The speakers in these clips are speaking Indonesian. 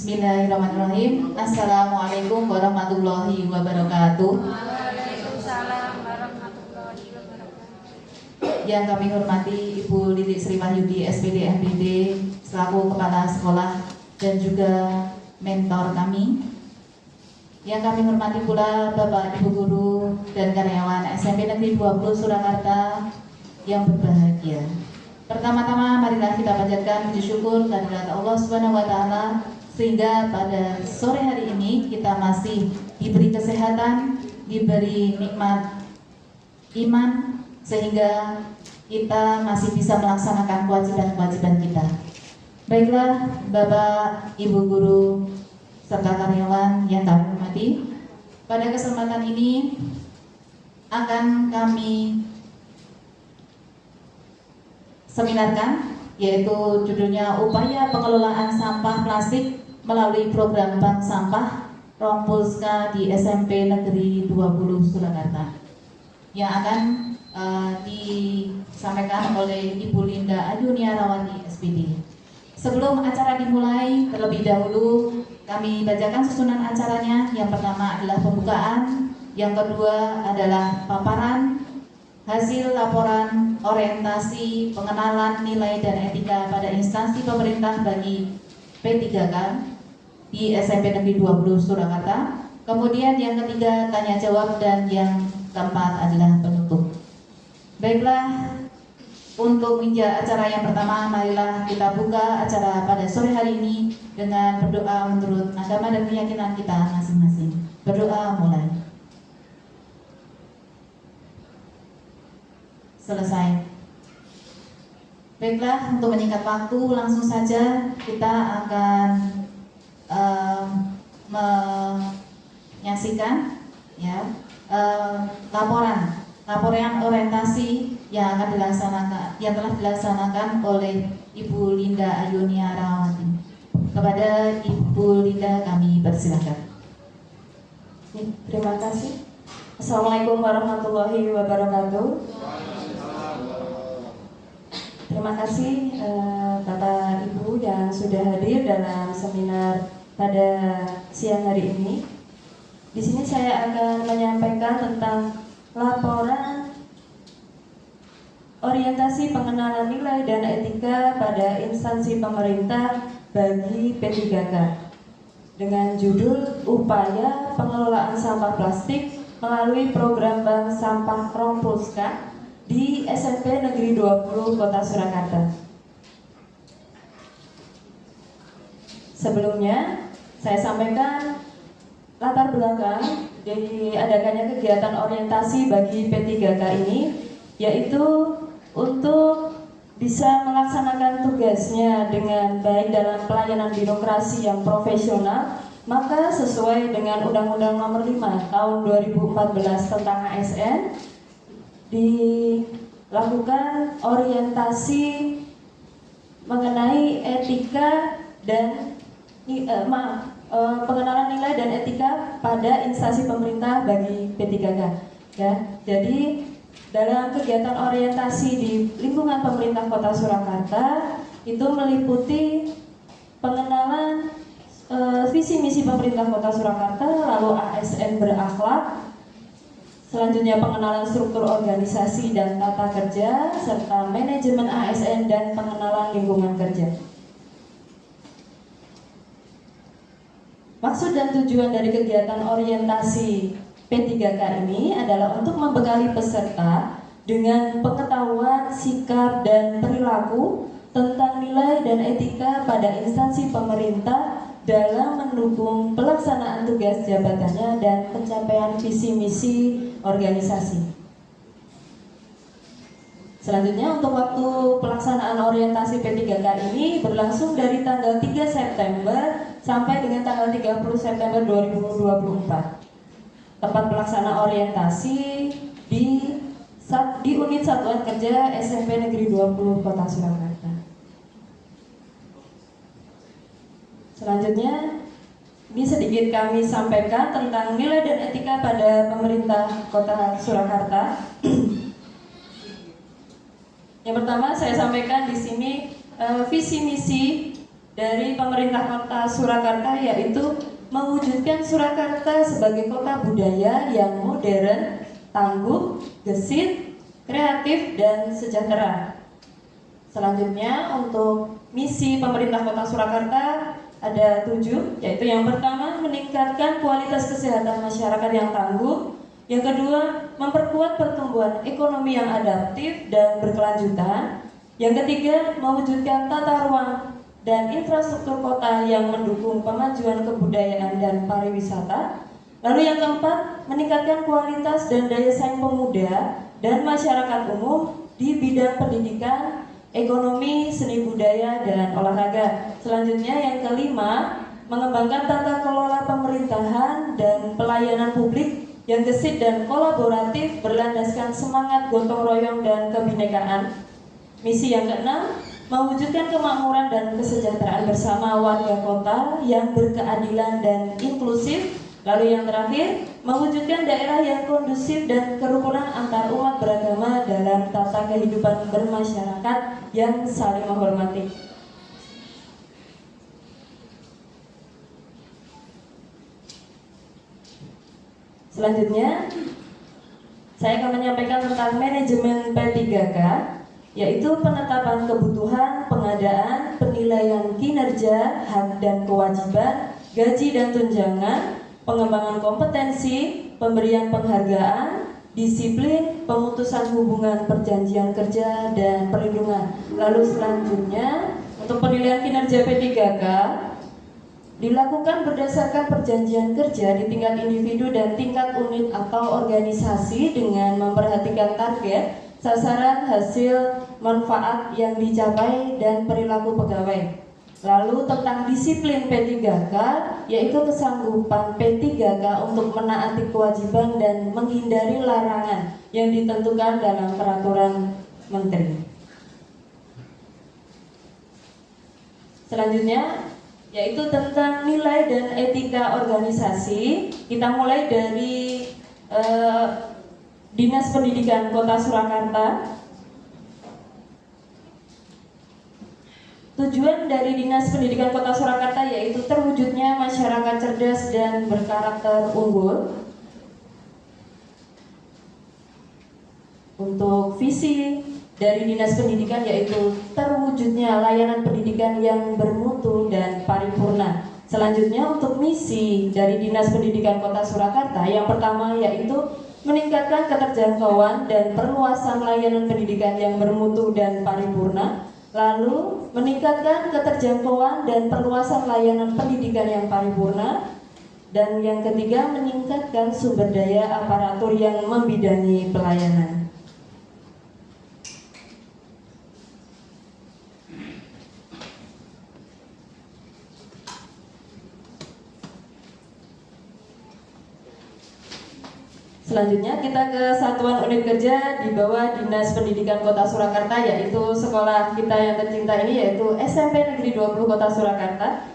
Bismillahirrahmanirrahim. Assalamualaikum warahmatullahi wabarakatuh. Waalaikumsalam warahmatullahi wabarakatuh. Yang kami hormati Ibu Lilik Sri Wahyudi SPD MPD selaku Kepala Sekolah dan juga mentor kami. Yang kami hormati pula Bapak Ibu Guru dan karyawan SMP Negeri 20 Surakarta yang berbahagia. Pertama-tama marilah kita panjatkan puji syukur kehadirat Allah Subhanahu wa taala sehingga pada sore hari ini kita masih diberi kesehatan, diberi nikmat iman sehingga kita masih bisa melaksanakan kewajiban-kewajiban kita. Baiklah Bapak, Ibu Guru, serta karyawan yang kami hormati, pada kesempatan ini akan kami seminarkan, yaitu judulnya Upaya Pengelolaan Sampah Plastik melalui Program Bank Sampah Rompulska di SMP Negeri 20 Surakarta, yang akan disampaikan oleh Ibu Linda Ayuniarawati SPD. Sebelum acara dimulai, terlebih dahulu kami bacakan susunan acaranya. Yang pertama adalah pembukaan, yang kedua adalah paparan hasil laporan orientasi pengenalan nilai dan etika pada instansi pemerintah bagi P3K di SMP Negeri 20 Surakarta. Kemudian yang ketiga tanya jawab, dan yang keempat adalah penutup. Baiklah, untuk meninjau acara yang pertama, marilah kita buka acara pada sore hari ini dengan berdoa menurut agama dan keyakinan kita masing-masing. Berdoa mulai. Selesai. Baiklah, untuk menyingkat waktu, langsung saja kita akan menyaksikan laporan orientasi yang akan dilaksanakan, yang telah dilaksanakan oleh Ibu Linda Ayuniarawati. Kepada Ibu Linda kami persilakan. Terima kasih. Assalamualaikum warahmatullahi wabarakatuh. Terima kasih Bapak Ibu yang sudah hadir dalam seminar pada siang hari ini. Di sini saya akan menyampaikan tentang laporan orientasi pengenalan nilai dan etika pada instansi pemerintah bagi P3K dengan judul Upaya Pengelolaan Sampah Plastik melalui Program Bank Sampah Rompulska di SMP Negeri 20 Kota Surakarta. Sebelumnya, saya sampaikan latar belakang diadakannya kegiatan orientasi bagi P3K ini, yaitu untuk bisa melaksanakan tugasnya dengan baik dalam pelayanan birokrasi yang profesional, maka sesuai dengan Undang-Undang Nomor 5 Tahun 2014 tentang ASN, dilakukan orientasi mengenai etika dan pengenalan nilai dan etika pada instansi pemerintah bagi P3K. Ya, jadi dalam kegiatan orientasi di lingkungan pemerintah Kota Surakarta itu meliputi pengenalan visi misi pemerintah Kota Surakarta, lalu ASN berakhlak, selanjutnya pengenalan struktur organisasi dan tata kerja, serta manajemen ASN dan pengenalan lingkungan kerja. Maksud dan tujuan dari kegiatan orientasi P3K ini adalah untuk membekali peserta dengan pengetahuan, sikap, dan perilaku tentang nilai dan etika pada instansi pemerintah dalam mendukung pelaksanaan tugas jabatannya dan pencapaian visi misi organisasi. Selanjutnya, untuk waktu pelaksanaan orientasi P3K ini berlangsung dari tanggal 3 September sampai dengan tanggal 30 September 2024. Tempat pelaksana orientasi di unit satuan kerja SMP Negeri 20 Kota Surakarta. Selanjutnya, ini sedikit kami sampaikan tentang nilai dan etika pada pemerintah Kota Surakarta. Yang pertama saya sampaikan di sini visi misi dari pemerintah Kota Surakarta, yaitu mewujudkan Surakarta sebagai kota budaya yang modern, tangguh, gesit, kreatif, dan sejahtera. Selanjutnya untuk misi pemerintah Kota Surakarta ada 7, yaitu yang pertama meningkatkan kualitas kesehatan masyarakat yang tangguh, yang kedua memperkuat pertumbuhan ekonomi yang adaptif dan berkelanjutan, yang ketiga mewujudkan tata ruang dan infrastruktur kota yang mendukung kemajuan kebudayaan dan pariwisata. Lalu yang keempat, meningkatkan kualitas dan daya saing pemuda dan masyarakat umum di bidang pendidikan, ekonomi, seni budaya, dan olahraga. Selanjutnya yang kelima, mengembangkan tata kelola pemerintahan dan pelayanan publik yang gesit dan kolaboratif berlandaskan semangat gotong royong dan kebinekaan. Misi yang keenam, mewujudkan kemakmuran dan kesejahteraan bersama warga kota yang berkeadilan dan inklusif. Lalu yang terakhir, mewujudkan daerah yang kondusif dan kerukunan antar umat beragama dalam tata kehidupan bermasyarakat yang saling menghormati. Selanjutnya, saya akan menyampaikan tentang manajemen P3K, yaitu penetapan kebutuhan, pengadaan, penilaian kinerja, hak dan kewajiban, gaji dan tunjangan, pengembangan kompetensi, pemberian penghargaan, disiplin, pemutusan hubungan perjanjian kerja, dan perlindungan. Lalu selanjutnya, untuk penilaian kinerja P3K dilakukan berdasarkan perjanjian kerja di tingkat individu dan tingkat unit atau organisasi dengan memperhatikan target, sasaran, hasil, manfaat yang dicapai, dan perilaku pegawai. Lalu tentang disiplin P3K, yaitu kesanggupan P3K untuk menaati kewajiban dan menghindari larangan yang ditentukan dalam peraturan menteri. Selanjutnya, yaitu tentang nilai dan etika organisasi. Kita mulai dari Dinas Pendidikan Kota Surakarta. Tujuan dari Dinas Pendidikan Kota Surakarta yaitu terwujudnya masyarakat cerdas dan berkarakter unggul. Untuk visi dari Dinas Pendidikan yaitu terwujudnya layanan pendidikan yang bermutu dan paripurna. Selanjutnya untuk misi dari Dinas Pendidikan Kota Surakarta, yang pertama yaitu meningkatkan keterjangkauan dan perluasan layanan pendidikan yang bermutu dan paripurna. Lalu meningkatkan keterjangkauan dan perluasan layanan pendidikan yang paripurna. Dan yang ketiga, meningkatkan sumber daya aparatur yang membidangi pelayanan. Selanjutnya kita ke satuan unit kerja di bawah Dinas Pendidikan Kota Surakarta, yaitu sekolah kita yang tercinta ini, yaitu SMP Negeri 20 Kota Surakarta.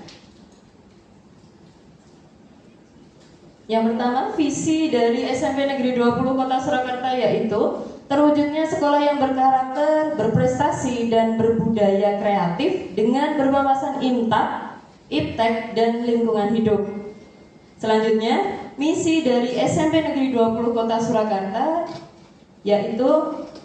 Yang pertama, visi dari SMP Negeri 20 Kota Surakarta yaitu terwujudnya sekolah yang berkarakter, berprestasi, dan berbudaya kreatif dengan berwawasan IMTA, IPTEK, dan lingkungan hidup. Selanjutnya, misi dari SMP Negeri 20 Kota Surakarta yaitu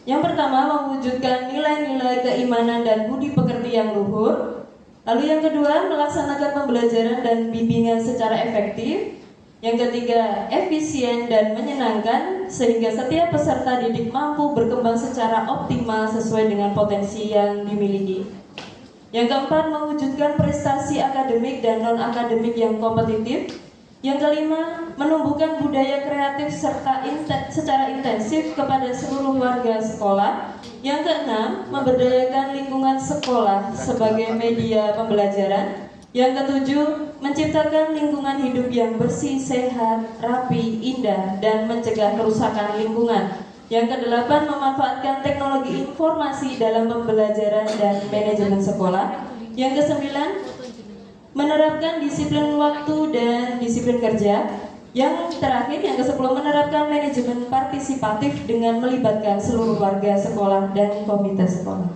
yang pertama mewujudkan nilai-nilai keimanan dan budi pekerti yang luhur. Lalu yang kedua, melaksanakan pembelajaran dan bimbingan secara efektif. Yang ketiga, efisien dan menyenangkan sehingga setiap peserta didik mampu berkembang secara optimal sesuai dengan potensi yang dimiliki. Yang keempat, mewujudkan prestasi akademik dan non-akademik yang kompetitif. Yang kelima, menumbuhkan budaya kreatif secara intensif kepada seluruh warga sekolah. Yang keenam, memberdayakan lingkungan sekolah sebagai media pembelajaran. Yang ketujuh, menciptakan lingkungan hidup yang bersih, sehat, rapi, indah, dan mencegah kerusakan lingkungan. Yang kedelapan, memanfaatkan teknologi informasi dalam pembelajaran dan manajemen sekolah. Yang kesembilan, menerapkan disiplin waktu dan disiplin kerja. Yang terakhir, yang ke-10, menerapkan manajemen partisipatif dengan melibatkan seluruh warga sekolah dan komite sekolah.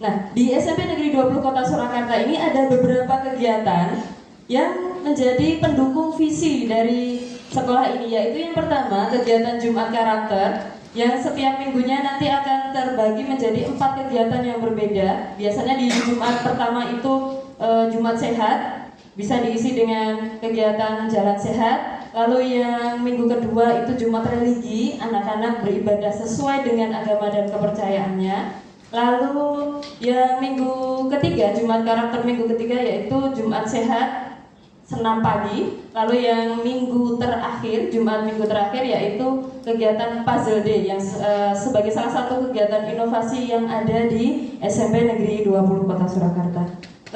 Nah, di SMP Negeri 20 Kota Surakarta ini ada beberapa kegiatan yang menjadi pendukung visi dari sekolah ini, yaitu yang pertama kegiatan Jumat Karakter yang setiap minggunya nanti akan terbagi menjadi 4 kegiatan yang berbeda. Biasanya di Jumat pertama itu Jumat Sehat, bisa diisi dengan kegiatan jalan sehat. Lalu yang minggu kedua itu Jumat Religi, anak-anak beribadah sesuai dengan agama dan kepercayaannya. Lalu yang minggu ketiga, Jumat Karakter minggu ketiga yaitu Jumat Sehat, senam pagi. Lalu yang minggu terakhir, Jumat minggu terakhir yaitu kegiatan Puzzle Day yang sebagai salah satu kegiatan inovasi yang ada di SMP Negeri 20 Kota Surakarta.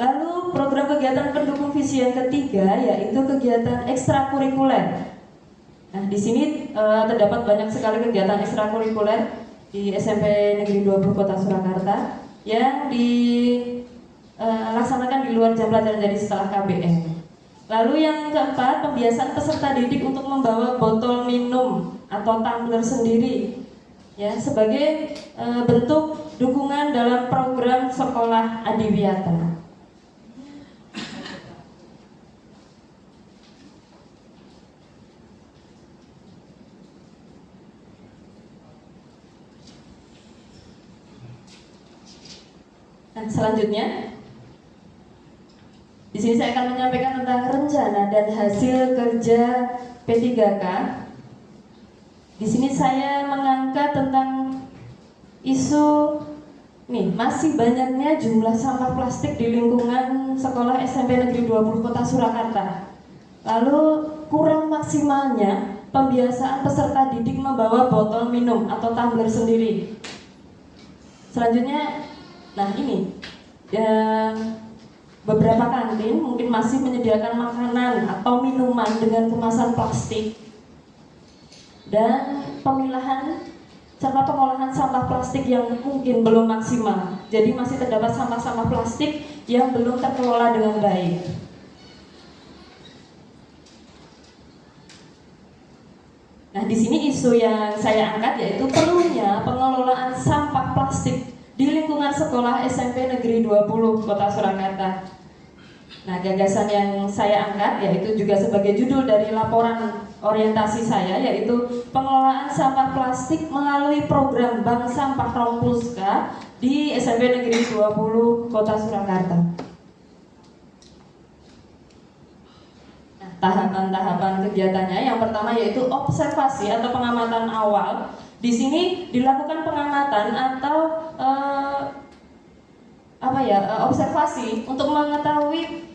Lalu program kegiatan pendukung visi yang ketiga yaitu kegiatan ekstrakurikuler. Nah, di sini terdapat banyak sekali kegiatan ekstrakurikuler di SMP Negeri 20 Kota Surakarta yang dilaksanakan di luar jam pelajaran, jadi setelah KBM. Lalu yang keempat, pembiasaan peserta didik untuk membawa botol minum atau tumbler sendiri, ya, sebagai bentuk dukungan dalam program sekolah adiwiyata. Nah, selanjutnya, di sini saya akan menyampaikan tentang rencana dan hasil kerja P3K. Di sini saya mengangkat tentang isu masih banyaknya jumlah sampah plastik di lingkungan sekolah SMP Negeri 20 Kota Surakarta. Lalu kurang maksimalnya pembiasaan peserta didik membawa botol minum atau tumbler sendiri. Selanjutnya, beberapa kantin mungkin masih menyediakan makanan atau minuman dengan kemasan plastik, dan pemilahan serta pengolahan sampah plastik yang mungkin belum maksimal. Jadi masih terdapat sampah-sampah plastik yang belum terkelola dengan baik. Nah, di sini isu yang saya angkat yaitu perlunya pengelolaan sampah plastik di lingkungan sekolah SMP Negeri 20 Kota Surakarta. Nah, gagasan yang saya angkat yaitu juga sebagai judul dari laporan orientasi saya, yaitu pengelolaan sampah plastik melalui program Bank Sampah Rompulska di SMP Negeri 20 Kota Surakarta. Nah, tahapan-tahapan kegiatannya yang pertama yaitu observasi atau pengamatan awal. Di sini dilakukan pengamatan atau observasi untuk mengetahui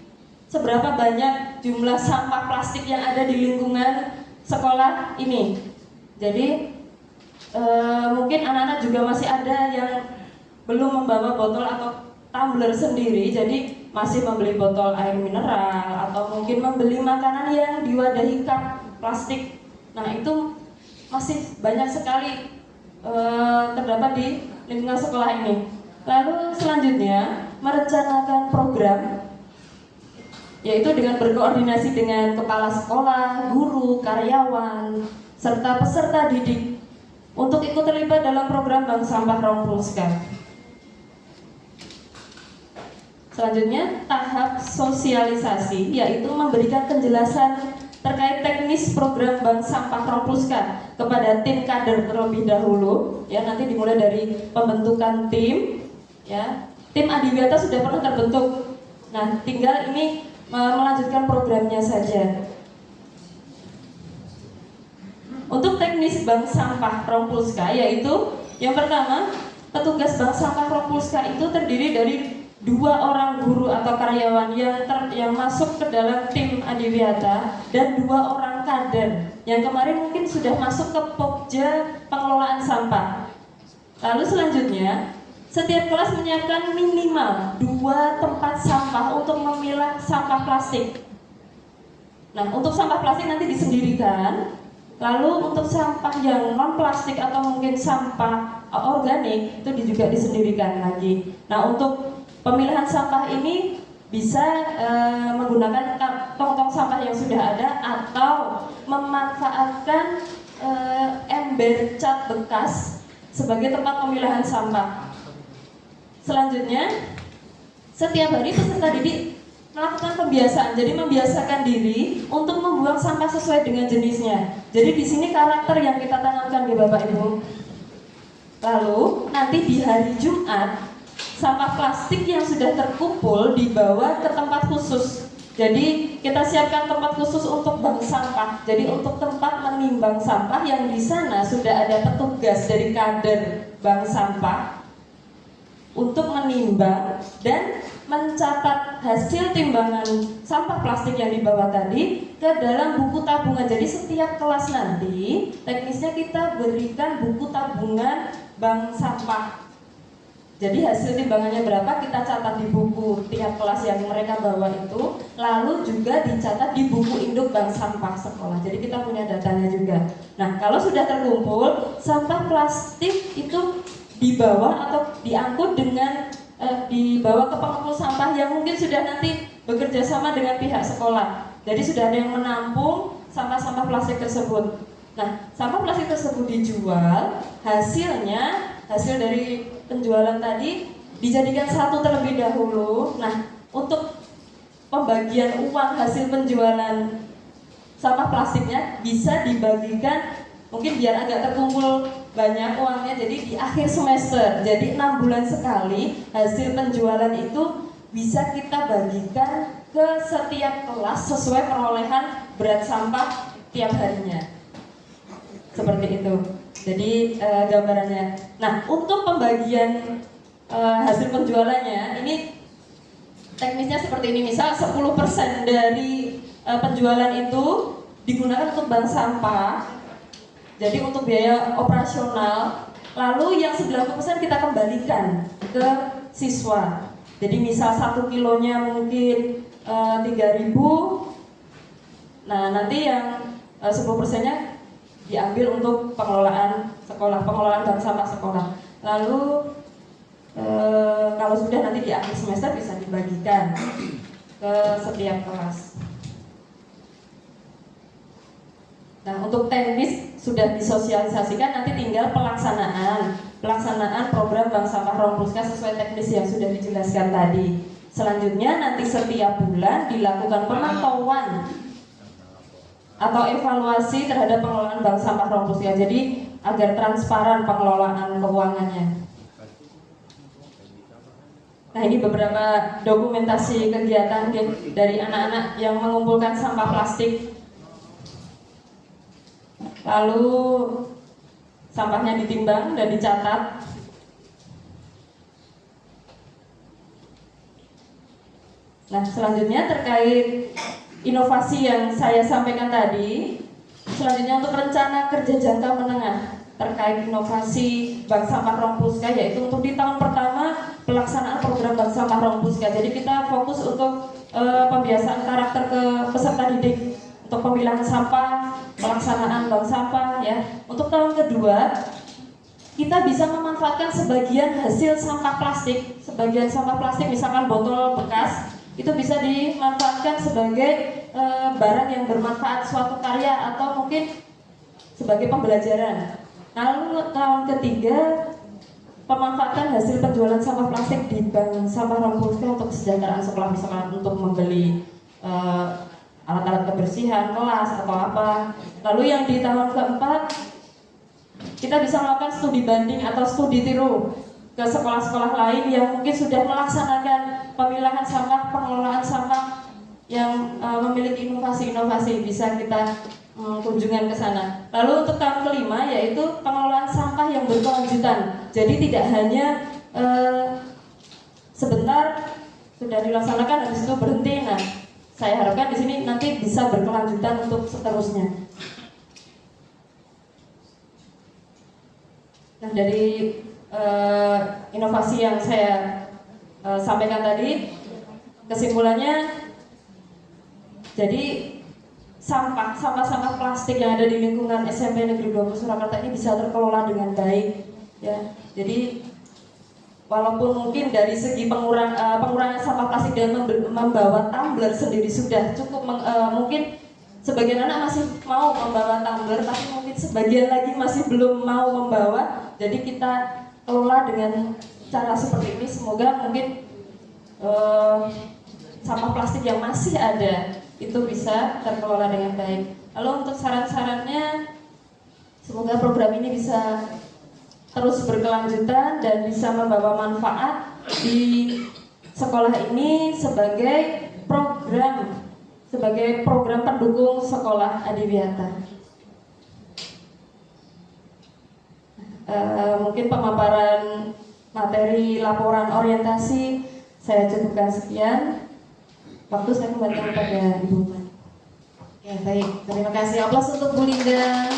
seberapa banyak jumlah sampah plastik yang ada di lingkungan sekolah ini. Jadi mungkin anak-anak juga masih ada yang belum membawa botol atau tumbler sendiri, jadi masih membeli botol air mineral atau mungkin membeli makanan yang diwadahi cup plastik. Nah, itu masih banyak sekali terdapat di lingkungan sekolah ini. Lalu selanjutnya merencanakan program, yaitu dengan berkoordinasi dengan kepala sekolah, guru, karyawan, serta peserta didik untuk ikut terlibat dalam program Bank Sampah Rompulska. Selanjutnya tahap sosialisasi, yaitu memberikan penjelasan terkait teknis program Bank Sampah Rompulska kepada tim kader terlebih dahulu, ya, nanti dimulai dari pembentukan tim, ya. Tim adiwiyata sudah pernah terbentuk. Nah, tinggal ini melanjutkan programnya saja. Untuk teknis Bank Sampah Rompulska, yaitu yang pertama, petugas Bank Sampah Rompulska itu terdiri dari 2 orang guru atau karyawan yang masuk ke dalam tim adiwiyata dan 2 orang kader yang kemarin mungkin sudah masuk ke Pokja pengelolaan sampah. Lalu selanjutnya, setiap kelas menyiapkan minimal 2 tempat sampah untuk memilah sampah plastik. Nah, untuk sampah plastik nanti disendirikan. Lalu untuk sampah yang non plastik atau mungkin sampah organik itu juga disendirikan lagi. Nah, untuk pemilahan sampah ini bisa menggunakan tong-tong sampah yang sudah ada atau memanfaatkan ember cat bekas sebagai tempat pemilahan sampah. Selanjutnya, setiap hari peserta didik melakukan pembiasaan, jadi membiasakan diri untuk membuang sampah sesuai dengan jenisnya. Jadi di sini karakter yang kita tanamkan ya Bapak Ibu. Lalu nanti di hari Jumat, sampah plastik yang sudah terkumpul dibawa ke tempat khusus. Jadi kita siapkan tempat khusus untuk bank sampah. Jadi untuk tempat menimbang sampah yang di sana sudah ada petugas dari kader bank sampah untuk menimbang dan mencatat hasil timbangan sampah plastik yang dibawa tadi ke dalam buku tabungan. Jadi setiap kelas nanti teknisnya kita berikan buku tabungan bank sampah. Jadi hasil timbangannya berapa kita catat di buku tiap kelas yang mereka bawa itu, lalu juga dicatat di buku induk bank sampah sekolah. Jadi kita punya datanya juga. Nah, kalau sudah terkumpul, sampah plastik itu dibawa atau diangkut dengan dibawa ke pengumpul sampah yang mungkin sudah nanti bekerja sama dengan pihak sekolah. Jadi sudah ada yang menampung sampah-sampah plastik tersebut. Nah, sampah plastik tersebut dijual, hasil dari penjualan tadi dijadikan satu terlebih dahulu. Nah, untuk pembagian uang hasil penjualan sampah plastiknya bisa dibagikan, mungkin biar agak terkumpul banyak uangnya, jadi di akhir semester. Jadi 6 bulan sekali hasil penjualan itu bisa kita bagikan ke setiap kelas sesuai perolehan berat sampah tiap harinya. Seperti itu. Jadi gambarannya. Nah, untuk pembagian hasil penjualannya ini teknisnya seperti ini. Misal 10% dari penjualan itu digunakan untuk bank sampah. Jadi untuk biaya operasional. Lalu yang 90% kita kembalikan ke siswa. Jadi misal 1 kilonya mungkin 3.000. Nah, nanti yang 10%-nya diambil untuk pengelolaan sekolah, pengelolaan bank sampah sekolah. Lalu kalau sudah nanti di akhir semester bisa dibagikan ke setiap kelas. Nah, untuk teknis sudah disosialisasikan, nanti tinggal pelaksanaan program bank sampah Rompuskas sesuai teknis yang sudah dijelaskan tadi. Selanjutnya nanti setiap bulan dilakukan pemantauan atau evaluasi terhadap pengelolaan bank sampah Rompuskas. Jadi agar transparan pengelolaan keuangannya. Nah, ini beberapa dokumentasi kegiatan dari anak-anak yang mengumpulkan sampah plastik. Lalu sampahnya ditimbang dan dicatat. Nah, selanjutnya terkait inovasi yang saya sampaikan tadi, selanjutnya untuk rencana kerja jangka menengah terkait inovasi bank sampah Rompuskas, yaitu untuk di tahun pertama pelaksanaan program bank sampah Rompuskas. Jadi kita fokus untuk pembiasaan karakter ke peserta didik untuk pemilahan sampah, pelaksanaan bank sampah ya. Untuk tahun kedua kita bisa memanfaatkan sebagian hasil sampah plastik, misalkan botol bekas itu bisa dimanfaatkan sebagai barang yang bermanfaat, suatu karya atau mungkin sebagai pembelajaran. Lalu tahun ketiga pemanfaatan hasil penjualan sampah plastik di bank sampah Rompuskas untuk kesejahteraan sekolah, misalkan untuk membeli alat-alat kebersihan kelas atau apa. Lalu yang di tahun keempat kita bisa melakukan studi banding atau studi tiru ke sekolah-sekolah lain yang mungkin sudah melaksanakan pemilahan sampah, pengelolaan sampah yang memiliki inovasi-inovasi, bisa kita kunjungan ke sana. Lalu untuk tahun kelima yaitu pengelolaan sampah yang berkelanjutan. Jadi tidak hanya sebentar sudah dilaksanakan habis itu berhenti. Nah, saya harapkan di sini nanti bisa berkelanjutan untuk seterusnya. Nah, dari inovasi yang saya sampaikan tadi, kesimpulannya, jadi sampah plastik yang ada di lingkungan SMP Negeri 20 Surakarta ini bisa terkelola dengan baik, ya. Jadi walaupun mungkin dari segi pengurangan sampah plastik dan membawa tumbler sendiri sudah cukup, mungkin sebagian anak masih mau membawa tumbler, tapi mungkin sebagian lagi masih belum mau membawa. Jadi kita kelola dengan cara seperti ini semoga mungkin sampah plastik yang masih ada itu bisa terkelola dengan baik. Lalu untuk saran-sarannya, semoga program ini bisa terus berkelanjutan dan bisa membawa manfaat di sekolah ini sebagai program pendukung sekolah adiwiyata. Mungkin pemaparan materi laporan orientasi saya cukupkan sekian. Waktu saya kembalikan kepada Ibu Bupati. Ya baik, terima kasih. Aplaus untuk Bu Linda.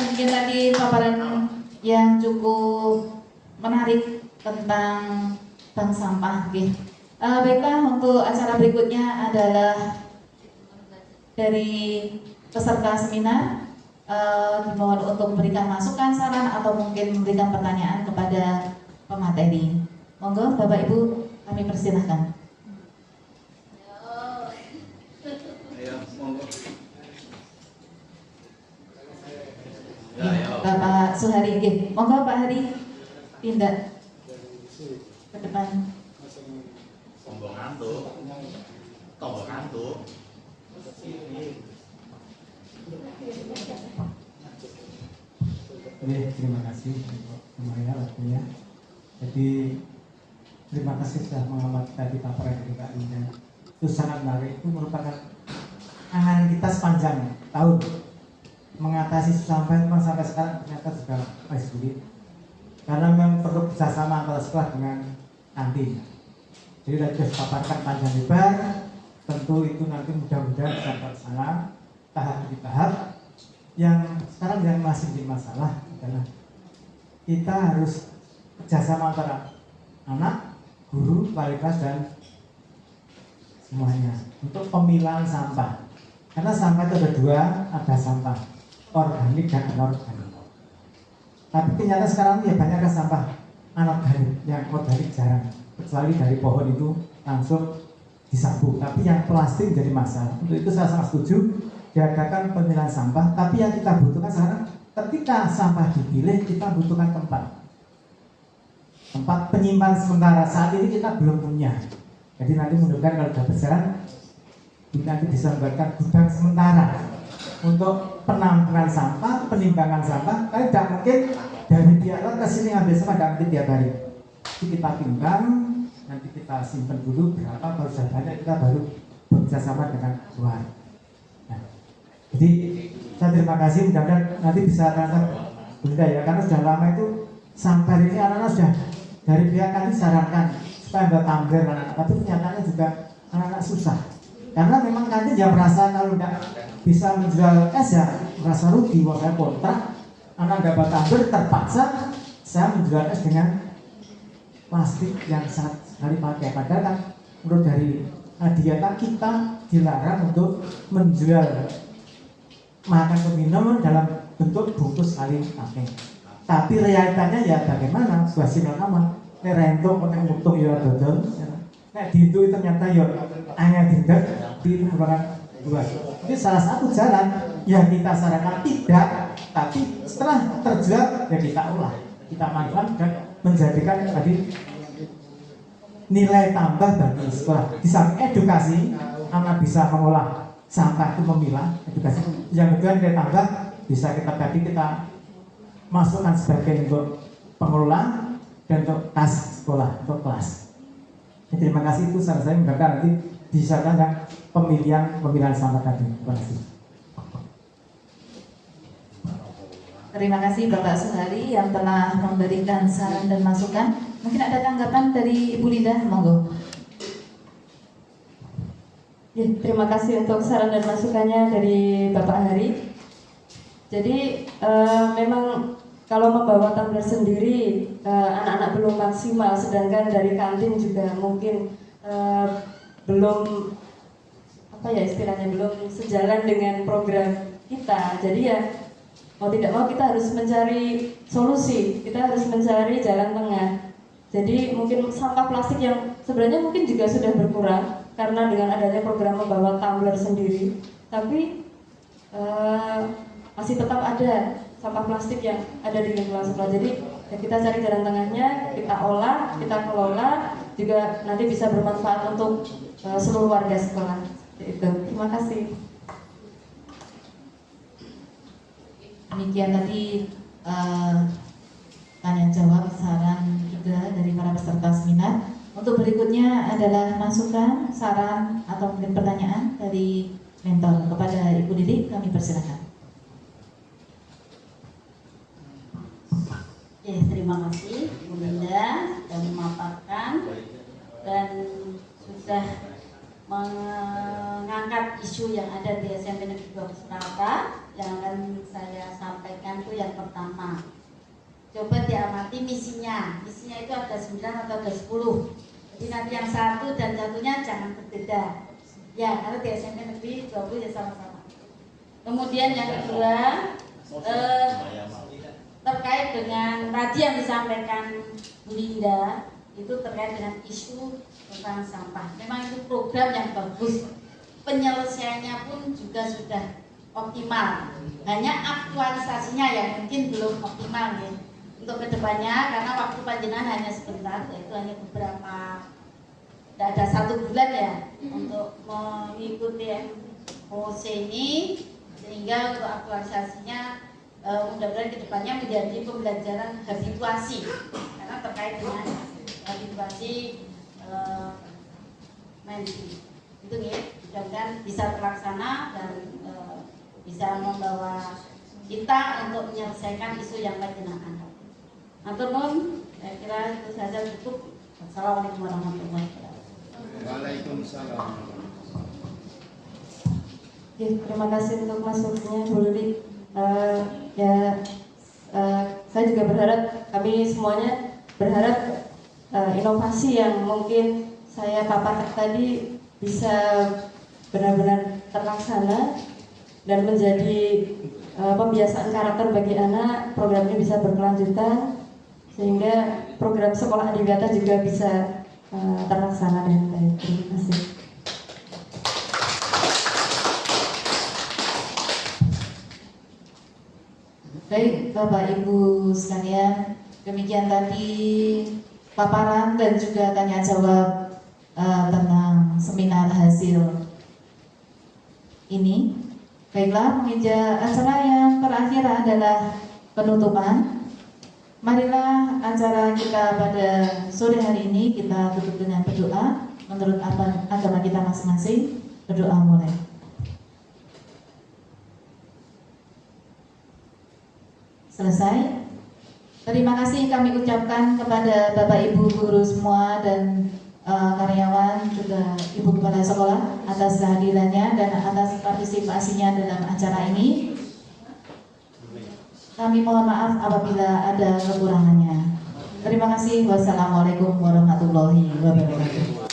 Mungkin tadi paparan yang cukup menarik tentang bank sampah. Baiklah, untuk acara berikutnya adalah dari peserta seminar. Dimohon untuk memberikan masukan, saran, atau mungkin memberikan pertanyaan kepada pemateri. Monggo Bapak Ibu, kami persilahkan. Bapak Suhari, monggo Pak Hari pindah ke depan. Tombol ngantuk. Terima kasih untuk semuanya waktunya. Jadi terima kasih sudah mengamati tadi paparan dari Kak Linda. Itu sangat menarik. Itu merupakan angan kita sepanjang tahun. Mengatasi sampah itu sampai sekarang ternyata sudah masih sulit. Karena memang perlu kerjasama antara sekolah dengan kantin. Jadi sudah dipaparkan panjang lebar. Tentu itu nanti mudah-mudahan bisa terlaksana tahap demi tahap. Yang sekarang yang masih menjadi masalah adalah kita harus kerjasama antara anak, guru, wali kelas dan semuanya untuk pemilahan sampah. Karena sampah itu ada dua, ada sampah organik dan anorganik. Tapi ternyata sekarang ya banyaknya sampah anorganik, yang organik jarang, kecuali dari pohon itu langsung disapu. Tapi yang plastik jadi masalah. Untuk itu saya sangat setuju diadakan pemilahan sampah. Tapi yang kita butuhkan sekarang, ketika sampah dipilih, kita butuhkan tempat penyimpanan sementara. Saat ini kita belum punya. Jadi nanti mudah-mudahan kalau sudah berjalan, nanti bisa membuatkan gudang sementara untuk penampungan sampah, penimbangan sampah. Karena tidak mungkin dari Tiara ke sini ambil sampah, tidak mungkin tiap hari. Jadi kita timbang, nanti kita simpan dulu berapa, kalau sudah banyak kita baru bekerja sama dengan luar. Nah, jadi saya terima kasih, mudah-mudahan nanti bisa terasa Bunda ya, karena sudah lama itu sampah ini anak-anak sudah dari pihak kami sarankan supaya buat tumbler anak-anak, tapi kenyataannya juga anak-anak susah. Karena memang kantin yang merasa kalau tidak bisa menjual es ya merasa rugi. Waktu saya kontrak, anak nggak buat tumbler, terpaksa saya menjual es dengan plastik yang sangat sekali pakai. Padahal kan menurut dari Adiwiyata kita dilarang untuk menjual makan atau minum dalam bentuk bungkus sekali pakai. Tapi realitanya ya bagaimana? Sebuah sinyal aman. Rento pakai mutung ya dodol. Nah di itu ternyata ya hanya tidak di merupakan luas. Ini salah satu jalan yang kita sarankan tidak, tapi setelah terjual ya kita olah, kita manfaatkan dan menjadikan tadi nilai tambah bagi sekolah. Di samping edukasi, anak bisa mengolah sampah itu memilah, edukasi. Yang kedua nilai tambah bisa kita masukkan sebagai untuk pengelola dan untuk kas sekolah, untuk kelas. Terima kasih, itu saran saya, mudah-mudahan nanti bisa ada pemilihan sampah tadi. Terima kasih. Terima kasih Bapak Suhari yang telah memberikan saran dan masukan. Mungkin ada tanggapan dari Ibu Linda, monggo. Ya, terima kasih untuk saran dan masukannya dari Bapak Hari. Jadi memang kalau membawa tumbler sendiri anak-anak belum maksimal, sedangkan dari kantin juga mungkin belum istilahnya belum sejalan dengan program kita. Jadi ya mau tidak mau kita harus mencari solusi, kita harus mencari jalan tengah. Jadi mungkin sampah plastik yang sebenarnya mungkin juga sudah berkurang karena dengan adanya program membawa tumbler sendiri, tapi masih tetap ada sampah plastik yang ada di lingkungan sekolah. Jadi Ya, kita cari jalan tengahnya, kita olah, kita kelola, juga nanti bisa bermanfaat untuk seluruh warga sekolah. Itu. Terima kasih. Demikian tadi tanya jawab, saran juga dari para peserta seminar. Untuk berikutnya adalah masukan, saran atau mungkin pertanyaan dari mentor kepada Ibu Didi. Kami persilakan. Oke, terima kasih Bu Linda sudah memaparkan dan sudah mengangkat isu yang ada di SMP Negeri 2 Surakarta. Yang akan saya sampaikan itu yang pertama, coba diamati misinya. Misinya itu ada 9 atau ada 10. Jadi nanti yang satu dan satunya jangan berbeda. Ya, karena di SMP Negeri 20 ya sama-sama. Kemudian yang kedua, terkait dengan tadi yang disampaikan Bu Linda, itu terkait dengan isu tentang sampah. Memang itu program yang bagus, penyelesaiannya pun juga sudah optimal. Hanya aktualisasinya yang mungkin belum optimal ya. Untuk kedepannya, karena waktu panjenengan hanya sebentar, yaitu hanya beberapa, tidak ada 1 bulan ya untuk mengikuti MOC ini, sehingga untuk aktualisasinya mudah-mudahan kedepannya menjadi pembelajaran habituasi, karena terkait dengan habituasi mensi itu ya, mudah-mudahan bisa terlaksana dan bisa membawa kita untuk menyelesaikan isu yang panjenengan. Matur nuwun, saya kira itu saja cukup. Assalamualaikum warahmatullahi wabarakatuh. Waalaikumsalam. Oke, terima kasih untuk masuknya Bu Lili. Saya juga berharap, kami semuanya berharap inovasi yang mungkin saya paparkan tadi bisa benar-benar terlaksana dan menjadi pembiasaan karakter bagi anak. Program ini bisa berkelanjutan sehingga program sekolah adiwiyata juga bisa terlaksana dengan baik. Terima kasih. Baik, Bapak Ibu sekalian, demikian tadi paparan dan juga tanya jawab tentang seminar hasil ini. Baiklah, menginjak acara yang terakhir adalah penutupan. Marilah acara kita pada sore hari ini kita tutup dengan berdoa menurut agama kita masing-masing. Berdoa mulai. Selesai. Terima kasih kami ucapkan kepada Bapak Ibu guru semua dan karyawan juga Ibu Kepala Sekolah atas kehadirannya dan atas partisipasinya dalam acara ini. Kami mohon maaf apabila ada kekurangannya. Terima kasih. Wassalamualaikum warahmatullahi wabarakatuh.